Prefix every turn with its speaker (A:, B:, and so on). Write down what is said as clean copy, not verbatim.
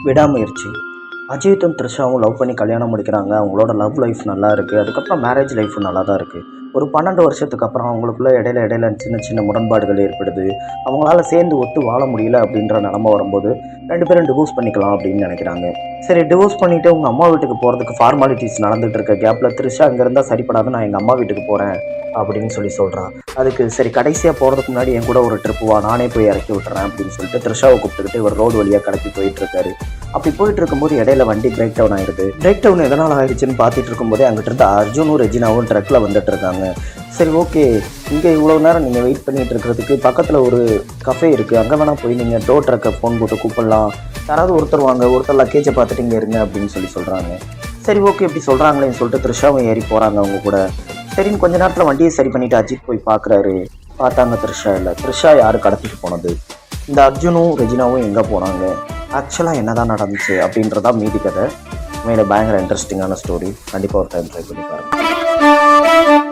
A: விடாமுயற்சி. அஜித்தும் த்ரிஷாவும் லவ் பண்ணி கல்யாணம் முடிக்கிறாங்க. அவங்களோட லவ் லைஃப் நல்லா இருக்குது. அதுக்கப்புறம் மேரேஜ் லைஃப்பும் நல்லா தான் இருக்குது. ஒரு 12 வருஷத்துக்கு அப்புறம் அவங்களுக்குள்ள இடையில சின்ன சின்ன முரண்பாடுகள் ஏற்படுது. அவங்களால சேர்ந்து ஒத்து வாழ முடியல அப்படின்ற நிலமை வரும்போது 2 பேரும் டிவோர்ஸ் பண்ணிக்கலாம் அப்படின்னு நினைக்கிறாங்க. சரி, டிவோர்ஸ் பண்ணிவிட்டு உங்கள் அம்மா வீட்டுக்கு போகிறதுக்கு ஃபார்மாலிட்டிஸ் நடந்துகிட்டு இருக்க கேப்பில் த்ரிஷா இங்கே இருந்தால் சரிப்படாது, நான் எங்கள் அம்மா வீட்டுக்கு போகிறேன் அப்படின்னு சொல்கிறான். அதுக்கு சரி, கடைசியாக போகிறதுக்கு முன்னாடி என் கூட ஒரு ட்ரிப்பு வா, நானே போய் இறக்கி விட்டுறேன் அப்படின்னு சொல்லிட்டு த்ரிஷாவை கூப்பிட்டுக்கிட்டு இவர் ரோடு வழியாக கிளப்பி போயிட்டுருக்காரு. அப்படி போயிட்டு இருக்கும்போது இடையில வண்டி பிரேக் டவுன் ஆயிடுது. பிரேக் டவுன் எதனால் ஆயிடுச்சுன்னு பார்த்துட்டு இருக்கும்போதே அங்கிட்ட இருந்து அர்ஜுனும் ரெஜினாவும் ட்ரக்கில் வந்துட்டு இருக்காங்க. சரி, ஓகே, இங்கே இவ்வளோ நேரம் நீங்கள் வெயிட் பண்ணிட்டு இருக்கிறதுக்கு பக்கத்தில் ஒரு கஃபே இருக்குது, அங்கே வேணால் போய் நீங்கள் டோ ட்ரக்கை ஃபோன் போட்டு கூப்பிடலாம், யாராவது ஒருத்தர் வாங்க, ஒருத்தர் லக்கேஜை பார்த்துட்டு இங்கே இருங்க அப்படின்னு சொல்கிறாங்க. சரி, ஓகே, இப்படி சொல்கிறாங்களேன்னு சொல்லிட்டு த்ரிஷாவும் ஏறி போகிறாங்க அவங்க கூட. சரின்னு கொஞ்ச நேரத்தில் வண்டியை சரி பண்ணிவிட்டு அஜித் போய் பார்க்குறாரு. பார்த்தாங்க த்ரிஷா இல்லை. த்ரிஷா யார் கடத்திட்டு போனது, இந்த அர்ஜுனும் ரெஜினாவும் எங்கே போனாங்க, ஆக்சுவலாக என்ன தான் நடந்துச்சு அப்படின்றதான் மீதி கதை. மேலே பயங்கர இன்ட்ரெஸ்டிங்கான ஸ்டோரி. கண்டிப்பாக ஒரு டைம் ட்ரை பண்ணி பாருங்கள்.